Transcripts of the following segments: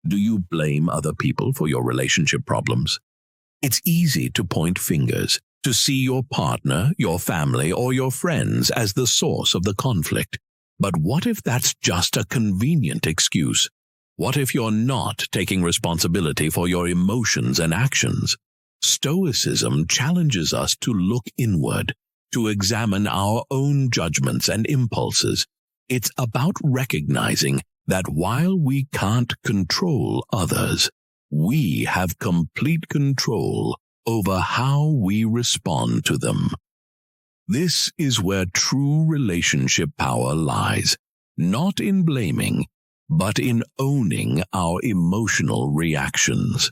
Do you blame other people for your relationship problems? It's easy to point fingers, to see your partner, your family, or your friends as the source of the conflict. But what if that's just a convenient excuse? What if you're not taking responsibility for your emotions and actions? Stoicism challenges us to look inward, to examine our own judgments and impulses. It's about recognizing that while we can't control others, we have complete control over how we respond to them. This is where true relationship power lies, not in blaming, but in owning our emotional reactions.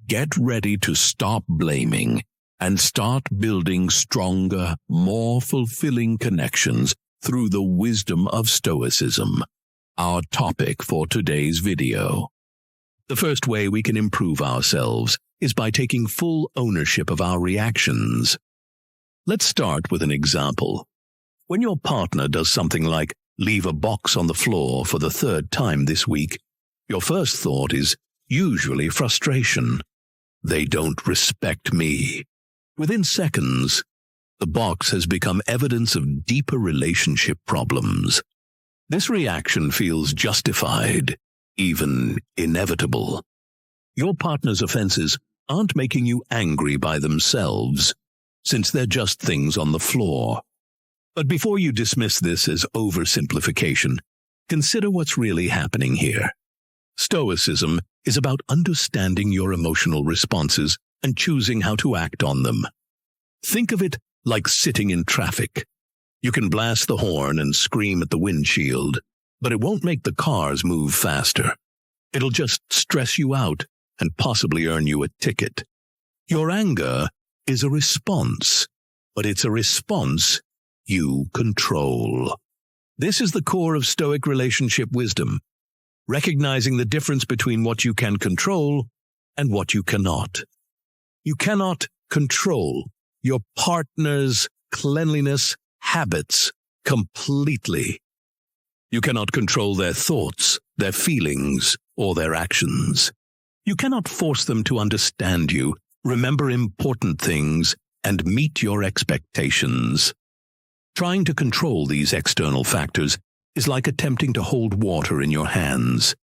Get ready to stop blaming and start building stronger, more fulfilling connections through the wisdom of Stoicism, our topic for today's video. The first way we can improve ourselves is by taking full ownership of our reactions. Let's start with an example. When your partner does something like leave a box on the floor for the third time this week, your first thought is usually frustration. They don't respect me. Within seconds, the box has become evidence of deeper relationship problems. This reaction feels justified, even inevitable. Your partner's offenses aren't making you angry by themselves, since they're just things on the floor. But before you dismiss this as oversimplification, consider what's really happening here. Stoicism is about understanding your emotional responses and choosing how to act on them. Think of it like sitting in traffic. You can blast the horn and scream at the windshield, but it won't make the cars move faster. It'll just stress you out and possibly earn you a ticket. Your anger is a response, but it's a response you control. This is the core of Stoic relationship wisdom, recognizing the difference between what you can control and what you cannot. You cannot control your partner's cleanliness habits completely. You cannot control their thoughts, their feelings, or their actions. You cannot force them to understand you, remember important things, and meet your expectations. Trying to control these external factors is like attempting to hold water in your hands.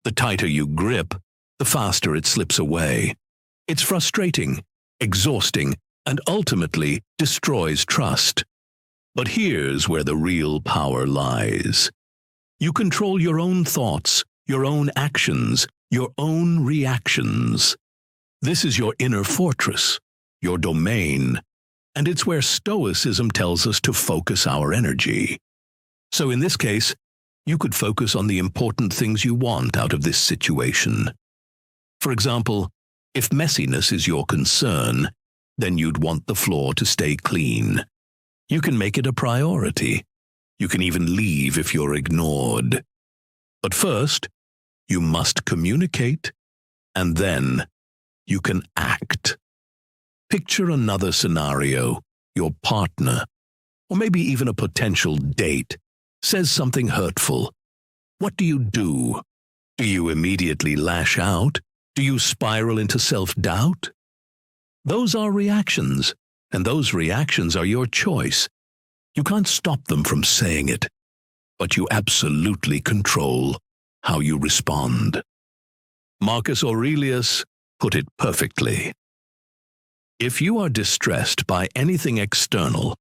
The tighter you grip, the faster it slips away. It's frustrating, exhausting, and ultimately destroys trust. But here's where the real power lies. You control your own thoughts, your own actions, your own reactions. This is your inner fortress, your domain, and it's where Stoicism tells us to focus our energy. So in this case, you could focus on the important things you want out of this situation. For example, if messiness is your concern, then you'd want the floor to stay clean. You can make it a priority. You can even leave if you're ignored. But first, you must communicate, and then you can act. Picture another scenario. Your partner, or maybe even a potential date, says something hurtful. What do you do? Do you immediately lash out? Do you spiral into self-doubt? Those are reactions, and those reactions are your choice. You can't stop them from saying it, but you absolutely control how you respond. Marcus Aurelius put it perfectly. If you are distressed by anything external,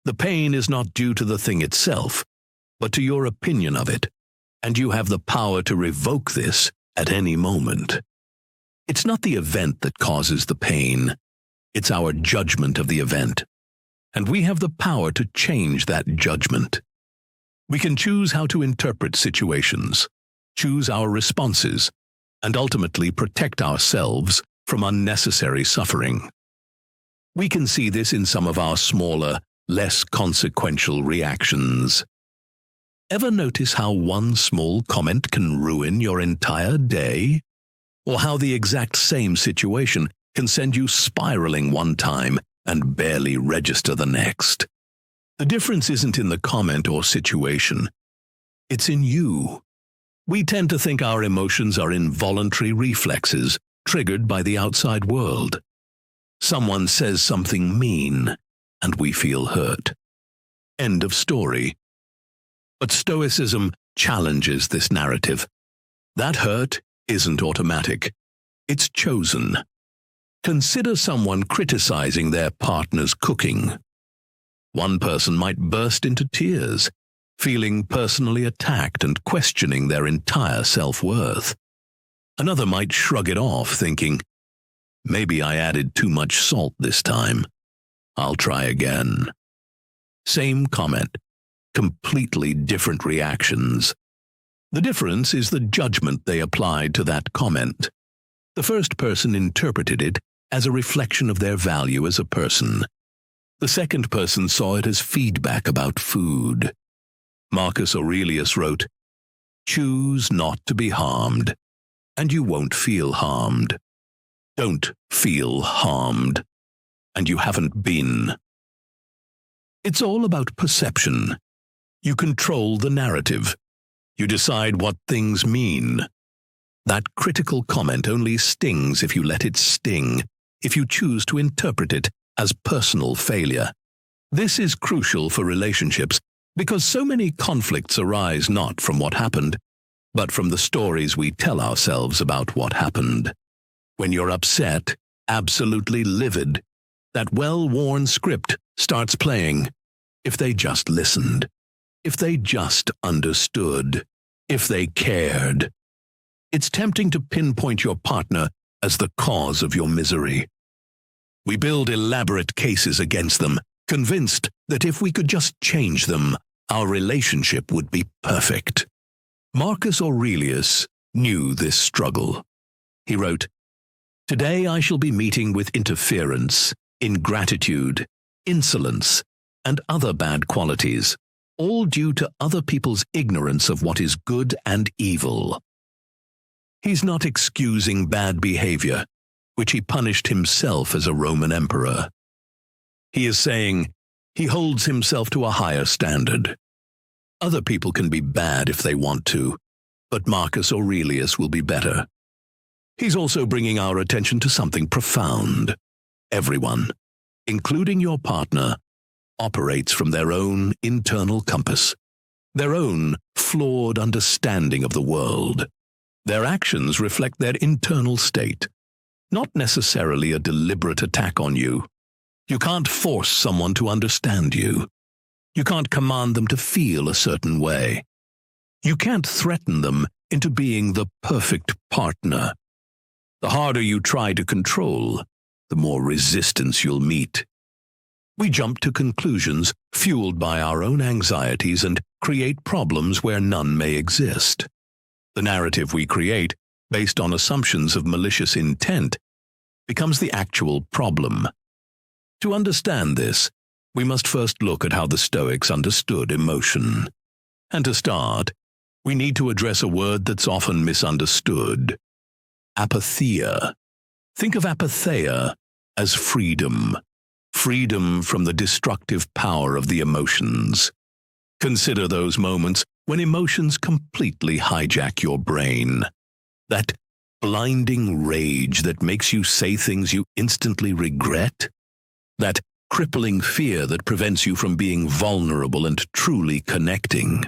the pain is not due to the thing itself, but to your opinion of it, and you have the power to revoke this at any moment. It's not the event that causes the pain, it's our judgment of the event, and we have the power to change that judgment. We can choose how to interpret situations, choose our responses, and ultimately protect ourselves from unnecessary suffering. We can see this in some of our smaller, less consequential reactions. Ever notice how one small comment can ruin your entire day? Or how the exact same situation can send you spiraling one time and barely register the next? The difference isn't in the comment or situation. It's in you. We tend to think our emotions are involuntary reflexes triggered by the outside world. Someone says something mean, and we feel hurt. End of story. But Stoicism challenges this narrative. That hurt isn't automatic. It's chosen. Consider someone criticizing their partner's cooking. One person might burst into tears, feeling personally attacked and questioning their entire self-worth. Another might shrug it off, thinking, maybe I added too much salt this time. I'll try again. Same comment, completely different reactions. The difference is the judgment they applied to that comment. The first person interpreted it as a reflection of their value as a person. The second person saw it as feedback about food. Marcus Aurelius wrote, "Choose not to be harmed, and you won't feel harmed. Don't feel harmed, and you haven't been." It's all about perception. You control the narrative. You decide what things mean. That critical comment only stings if you let it sting, if you choose to interpret it as personal failure. This is crucial for relationships because so many conflicts arise not from what happened, but from the stories we tell ourselves about what happened. When you're upset, absolutely livid, that well-worn script starts playing. If they just listened, if they just understood, if they cared. It's tempting to pinpoint your partner as the cause of your misery. We build elaborate cases against them, convinced that if we could just change them, our relationship would be perfect. Marcus Aurelius knew this struggle. He wrote, "Today I shall be meeting with interference, ingratitude, insolence, and other bad qualities, all due to other people's ignorance of what is good and evil." He's not excusing bad behavior, which he punished himself as a Roman emperor. He is saying he holds himself to a higher standard. Other people can be bad if they want to, but Marcus Aurelius will be better. He's also bringing our attention to something profound. Everyone, including your partner, operates from their own internal compass, their own flawed understanding of the world. Their actions reflect their internal state, not necessarily a deliberate attack on you. You can't force someone to understand you. You can't command them to feel a certain way. You can't threaten them into being the perfect partner. The harder you try to control, the more resistance you'll meet. We jump to conclusions fueled by our own anxieties and create problems where none may exist. The narrative we create, based on assumptions of malicious intent, becomes the actual problem. To understand this, we must first look at how the Stoics understood emotion. And to start, we need to address a word that's often misunderstood: apatheia. Think of apatheia as freedom. Freedom from the destructive power of the emotions. Consider those moments when emotions completely hijack your brain. That blinding rage that makes you say things you instantly regret. That crippling fear that prevents you from being vulnerable and truly connecting.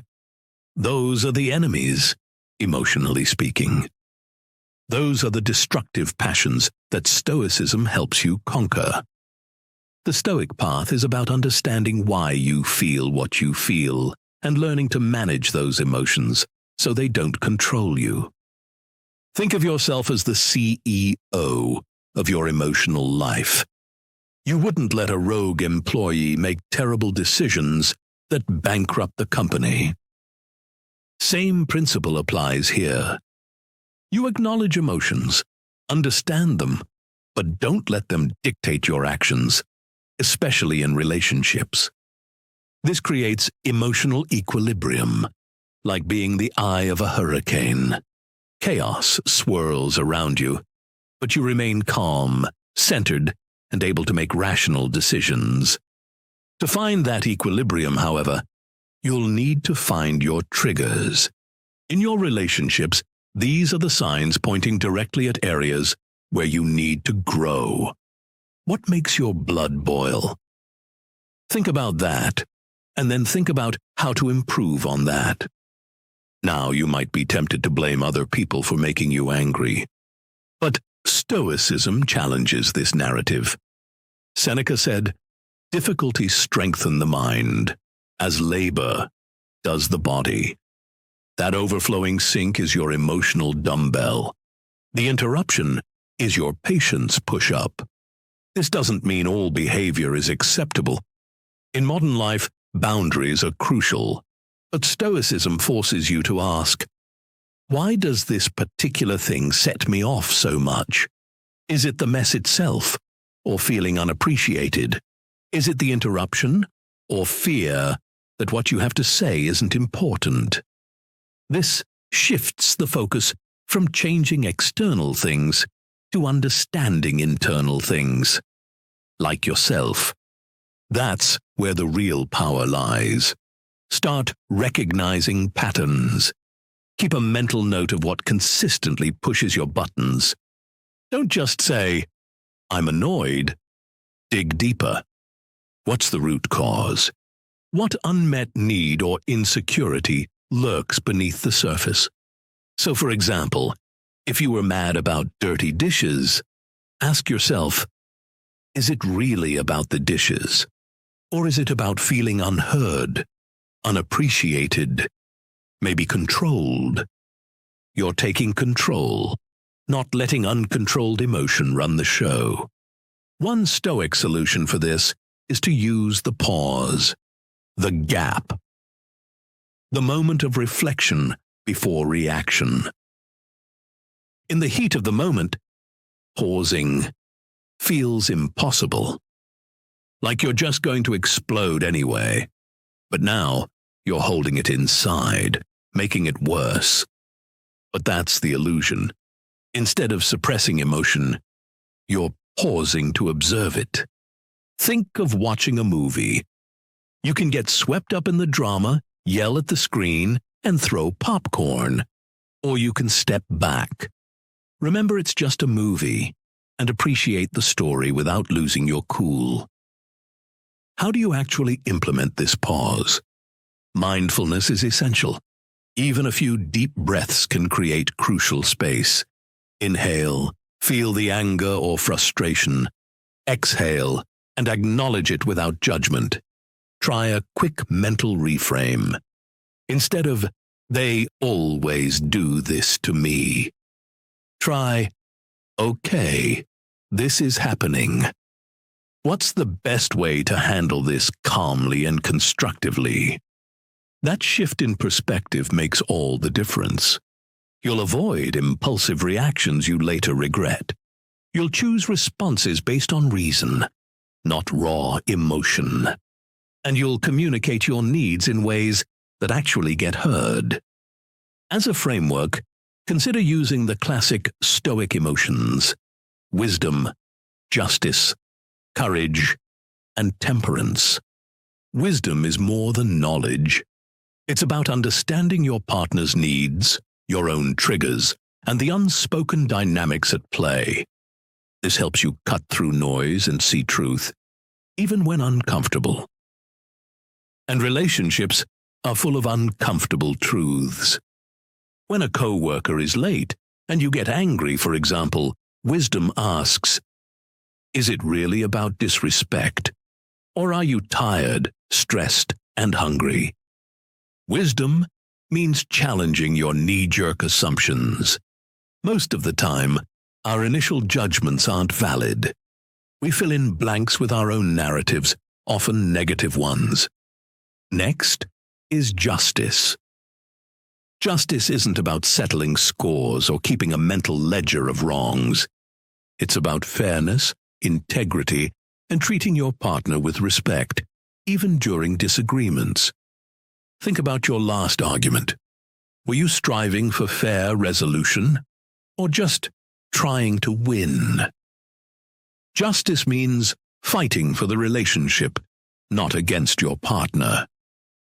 Those are the enemies, emotionally speaking. Those are the destructive passions that Stoicism helps you conquer. The Stoic path is about understanding why you feel what you feel and learning to manage those emotions so they don't control you. Think of yourself as the CEO of your emotional life. You wouldn't let a rogue employee make terrible decisions that bankrupt the company. Same principle applies here. You acknowledge emotions, understand them, but don't let them dictate your actions, especially in relationships. This creates emotional equilibrium, like being the eye of a hurricane. Chaos swirls around you, but you remain calm, centered, and able to make rational decisions. To find that equilibrium, however, you'll need to find your triggers. In your relationships, these are the signs pointing directly at areas where you need to grow. What makes your blood boil? Think about that, and then think about how to improve on that. Now, you might be tempted to blame other people for making you angry. But Stoicism challenges this narrative. Seneca said, "Difficulties strengthen the mind, as labor does the body." That overflowing sink is your emotional dumbbell. The interruption is your patience push-up. This doesn't mean all behavior is acceptable. In modern life, boundaries are crucial, but Stoicism forces you to ask, why does this particular thing set me off so much? Is it the mess itself, or feeling unappreciated? Is it the interruption, or fear that what you have to say isn't important? This shifts the focus from changing external things to understanding internal things, like yourself. That's where the real power lies. Start recognizing patterns. Keep a mental note of what consistently pushes your buttons. Don't just say, "I'm annoyed." Dig deeper. What's the root cause? What unmet need or insecurity lurks beneath the surface? So, for example, if you were mad about dirty dishes, ask yourself, is it really about the dishes? Or is it about feeling unheard, unappreciated, maybe controlled? You're taking control, not letting uncontrolled emotion run the show. One Stoic solution for this is to use the pause, the gap, the moment of reflection before reaction. In the heat of the moment, pausing feels impossible, like you're just going to explode anyway. But now you're holding it inside, making it worse. But that's the illusion. Instead of suppressing emotion, you're pausing to observe it. Think of watching a movie. You can get swept up in the drama, yell at the screen, and throw popcorn. Or you can step back. Remember, it's just a movie, and appreciate the story without losing your cool. How do you actually implement this pause? Mindfulness is essential. Even a few deep breaths can create crucial space. Inhale, feel the anger or frustration. Exhale, and acknowledge it without judgment. Try a quick mental reframe. Instead of, "They always do this to me," try, "Okay, this is happening. What's the best way to handle this calmly and constructively?" That shift in perspective makes all the difference. You'll avoid impulsive reactions you later regret. You'll choose responses based on reason, not raw emotion. And you'll communicate your needs in ways that actually get heard. As a framework, consider using the classic Stoic emotions: wisdom, justice, courage, and temperance. Wisdom is more than knowledge. It's about understanding your partner's needs, your own triggers, and the unspoken dynamics at play. This helps you cut through noise and see truth, even when uncomfortable. And relationships are full of uncomfortable truths. When a coworker is late and you get angry, for example, wisdom asks, is it really about disrespect? Or are you tired, stressed, and hungry? Wisdom means challenging your knee-jerk assumptions. Most of the time, our initial judgments aren't valid. We fill in blanks with our own narratives, often negative ones. Next is justice. Justice isn't about settling scores or keeping a mental ledger of wrongs. It's about fairness, integrity, and treating your partner with respect, even during disagreements. Think about your last argument. Were you striving for fair resolution, or just trying to win? Justice means fighting for the relationship, not against your partner.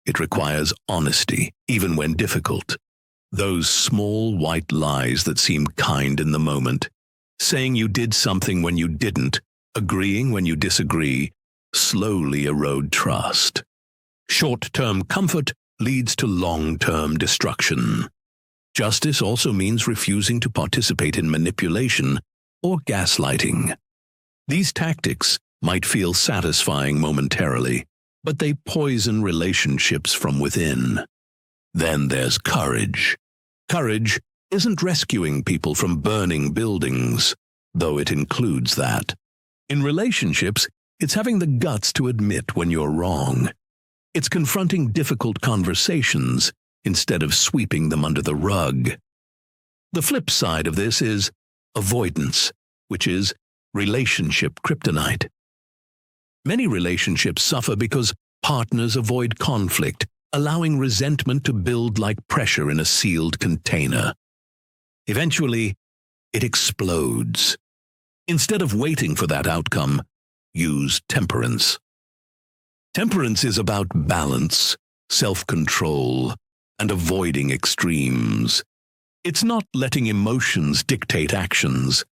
It requires honesty, even when difficult. Those small white lies that seem kind in the moment, saying you did something when you didn't, agreeing when you disagree, slowly erode trust. Short-term comfort leads to long-term destruction. Justice also means refusing to participate in manipulation or gaslighting. These tactics might feel satisfying momentarily, but they poison relationships from within. Then there's courage. Courage isn't rescuing people from burning buildings, though it includes that. In relationships, it's having the guts to admit when you're wrong. It's confronting difficult conversations instead of sweeping them under the rug. The flip side of this is avoidance, which is relationship kryptonite. Many relationships suffer because partners avoid conflict, allowing resentment to build like pressure in a sealed container. Eventually, it explodes. Instead of waiting for that outcome, use temperance. Temperance is about balance, self-control, and avoiding extremes. It's not letting emotions dictate actions.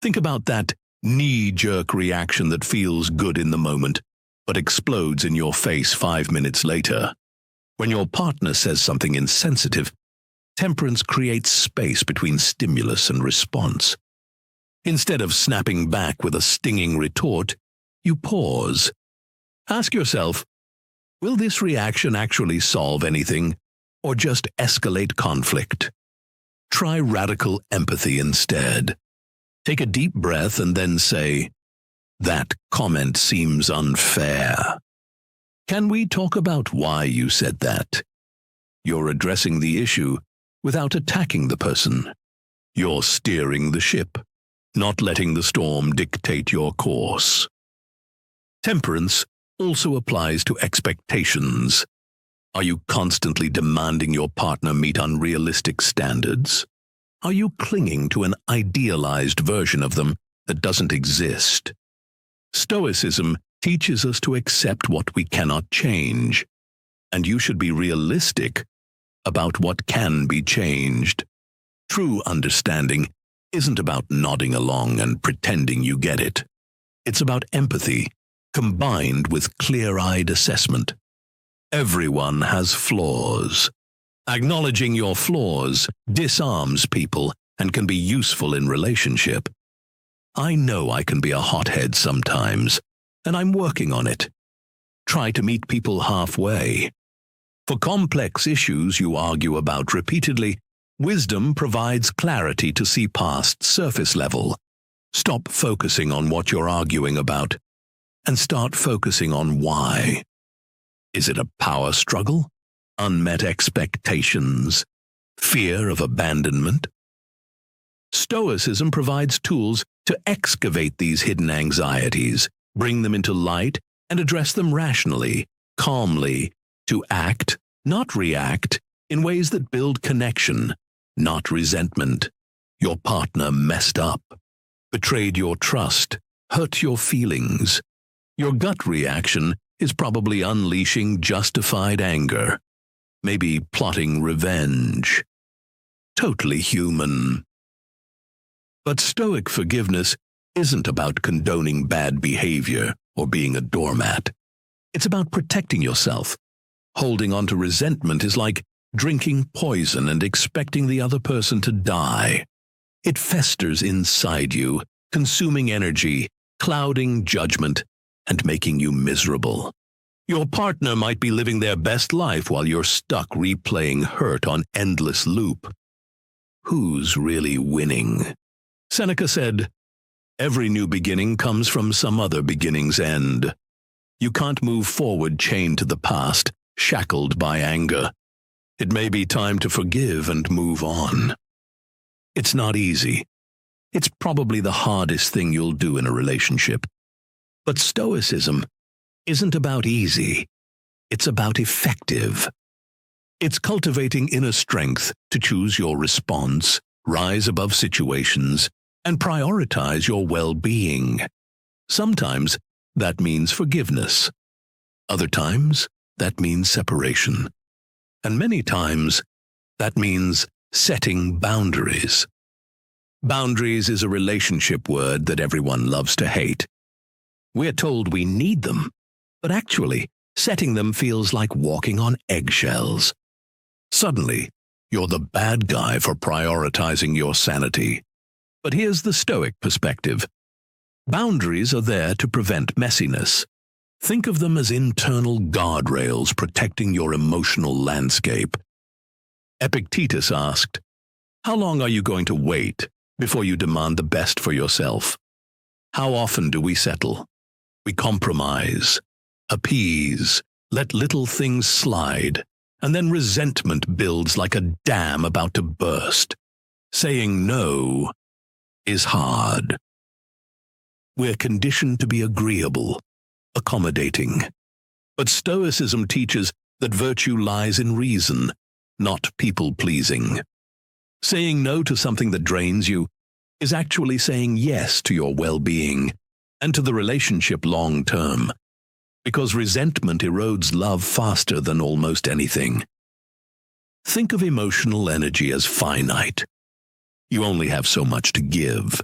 Think about that knee-jerk reaction that feels good in the moment, but explodes in your face 5 minutes later. When your partner says something insensitive, temperance creates space between stimulus and response. Instead of snapping back with a stinging retort, you pause. Ask yourself, will this reaction actually solve anything, or just escalate conflict? Try radical empathy instead. Take a deep breath and then say, "That comment seems unfair. Can we talk about why you said that?" You're addressing the issue without attacking the person. You're steering the ship, not letting the storm dictate your course. Temperance also applies to expectations. Are you constantly demanding your partner meet unrealistic standards? Are you clinging to an idealized version of them that doesn't exist? Stoicism teaches us to accept what we cannot change, and you should be realistic about what can be changed. True understanding isn't about nodding along and pretending you get it. It's about empathy, combined with clear-eyed assessment. Everyone has flaws. Acknowledging your flaws disarms people and can be useful in relationship. I know I can be a hothead sometimes, and I'm working on it. Try to meet people halfway. For complex issues you argue about repeatedly, wisdom provides clarity to see past surface level. Stop focusing on what you're arguing about and start focusing on why. Is it a power struggle? Unmet expectations? Fear of abandonment? Stoicism provides tools to excavate these hidden anxieties, bring them into light, and address them rationally, calmly, to act, not react, in ways that build connection, not resentment. Your partner messed up, betrayed your trust, hurt your feelings. Your gut reaction is probably unleashing justified anger, maybe plotting revenge. Totally human. But Stoic forgiveness isn't about condoning bad behavior or being a doormat. It's about protecting yourself. Holding on to resentment is like drinking poison and expecting the other person to die. It festers inside you, consuming energy, clouding judgment, and making you miserable. Your partner might be living their best life while you're stuck replaying hurt on endless loop. Who's really winning? Seneca said, "Every new beginning comes from some other beginning's end." You can't move forward chained to the past, shackled by anger. It may be time to forgive and move on. It's not easy. It's probably the hardest thing you'll do in a relationship. But Stoicism isn't about easy. It's about effective. It's cultivating inner strength to choose your response, rise above situations, and prioritize your well-being. Sometimes that means forgiveness. Other times that means separation. And many times That means setting boundaries. Boundaries is a relationship word that everyone loves to hate. We're told we need them, but actually, setting them feels like walking on eggshells. Suddenly, you're the bad guy for prioritizing your sanity. But here's the Stoic perspective. Boundaries are there to prevent messiness. Think of them as internal guardrails protecting your emotional landscape. Epictetus asked, "How long are you going to wait before you demand the best for yourself?" How often do we settle? We compromise, appease, let little things slide, and then resentment builds like a dam about to burst. Saying no is hard. We're conditioned to be agreeable, accommodating. But Stoicism teaches that virtue lies in reason, not people-pleasing. Saying no to something that drains you is actually saying yes to your well-being and to the relationship long-term, because resentment erodes love faster than almost anything. Think of emotional energy as finite. You only have so much to give.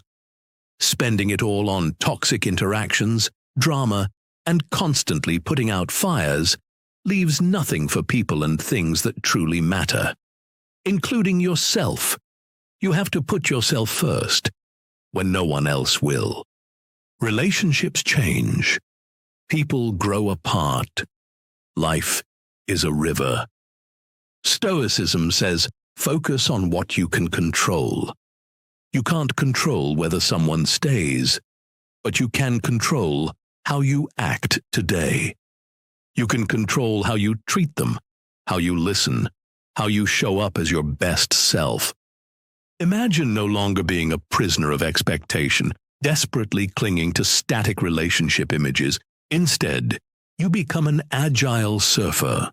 Spending it all on toxic interactions, drama, and constantly putting out fires leaves nothing for people and things that truly matter, including yourself. You have to put yourself first when no one else will. Relationships change. People grow apart. Life is a river. Stoicism says, focus on what you can control. You can't control whether someone stays, but you can control how you act today. You can control how you treat them, how you listen, how you show up as your best self. Imagine no longer being a prisoner of expectation, desperately clinging to static relationship images. Instead, you become an agile surfer,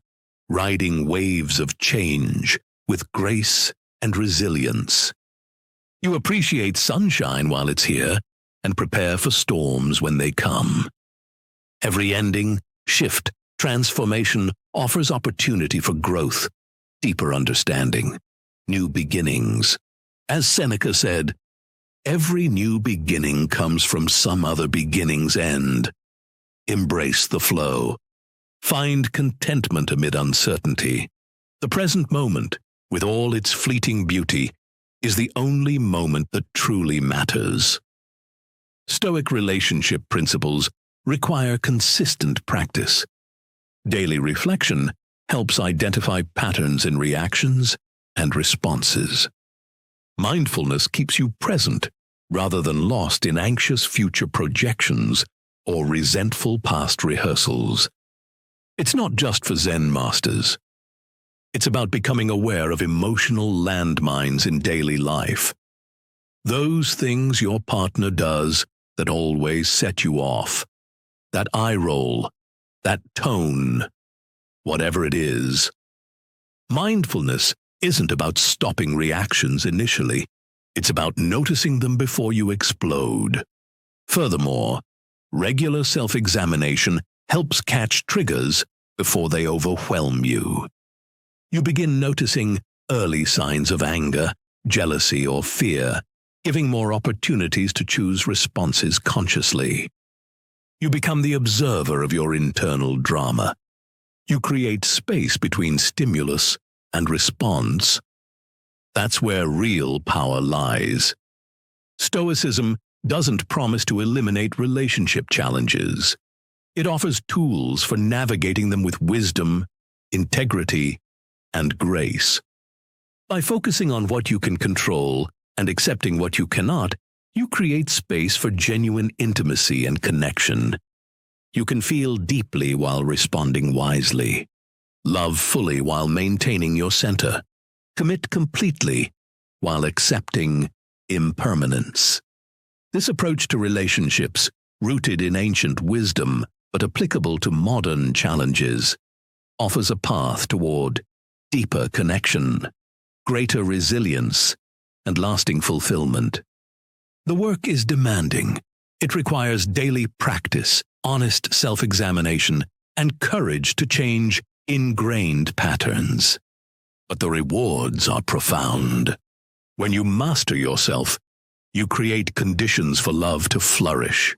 riding waves of change with grace and resilience. You appreciate sunshine while it's here and prepare for storms when they come. Every ending, shift, transformation offers opportunity for growth, deeper understanding, new beginnings. As Seneca said, every new beginning comes from some other beginning's end. Embrace the flow. Find contentment amid uncertainty. The present moment, with all its fleeting beauty, is the only moment that truly matters. Stoic relationship principles require consistent practice. Daily reflection helps identify patterns in reactions and responses. Mindfulness keeps you present rather than lost in anxious future projections or resentful past rehearsals. It's not just for Zen masters. It's about becoming aware of emotional landmines in daily life. Those things your partner does that always set you off. That eye roll, that tone, whatever it is. Mindfulness isn't about stopping reactions initially. It's about noticing them before you explode. Furthermore, regular self-examination helps catch triggers before they overwhelm you. You begin noticing early signs of anger, jealousy, or fear, giving more opportunities to choose responses consciously. You become the observer of your internal drama. You create space between stimulus and response. That's where real power lies. Stoicism doesn't promise to eliminate relationship challenges. It offers tools for navigating them with wisdom, integrity, and grace. By focusing on what you can control and accepting what you cannot, you create space for genuine intimacy and connection. You can feel deeply while responding wisely. Love fully while maintaining your center. Commit completely while accepting impermanence. This approach to relationships, rooted in ancient wisdom but applicable to modern challenges, offers a path toward deeper connection, greater resilience, and lasting fulfillment. The work is demanding. It requires daily practice, honest self-examination, and courage to change ingrained patterns. but the rewards are profound. When you master yourself, you create conditions for love to flourish.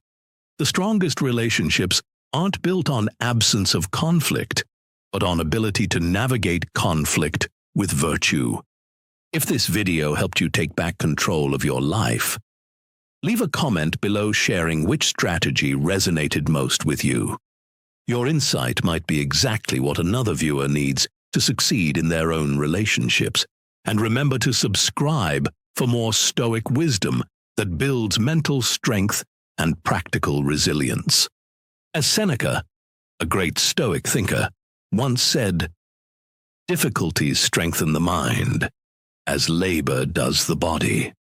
The strongest relationships aren't built on absence of conflict, but on ability to navigate conflict with virtue. If this video helped you take back control of your life, leave a comment below sharing which strategy resonated most with you. Your insight might be exactly what another viewer needs to succeed in their own relationships. And remember to subscribe for more Stoic wisdom that builds mental strength and practical resilience. As Seneca, a great Stoic thinker, once said, "Difficulties strengthen the mind, as labor does the body."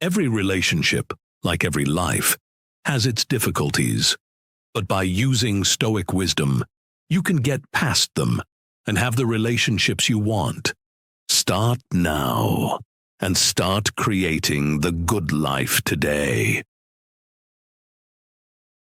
Every relationship, like every life, has its difficulties, but by using Stoic wisdom, you can get past them and have the relationships you want. Start now and start creating the good life today.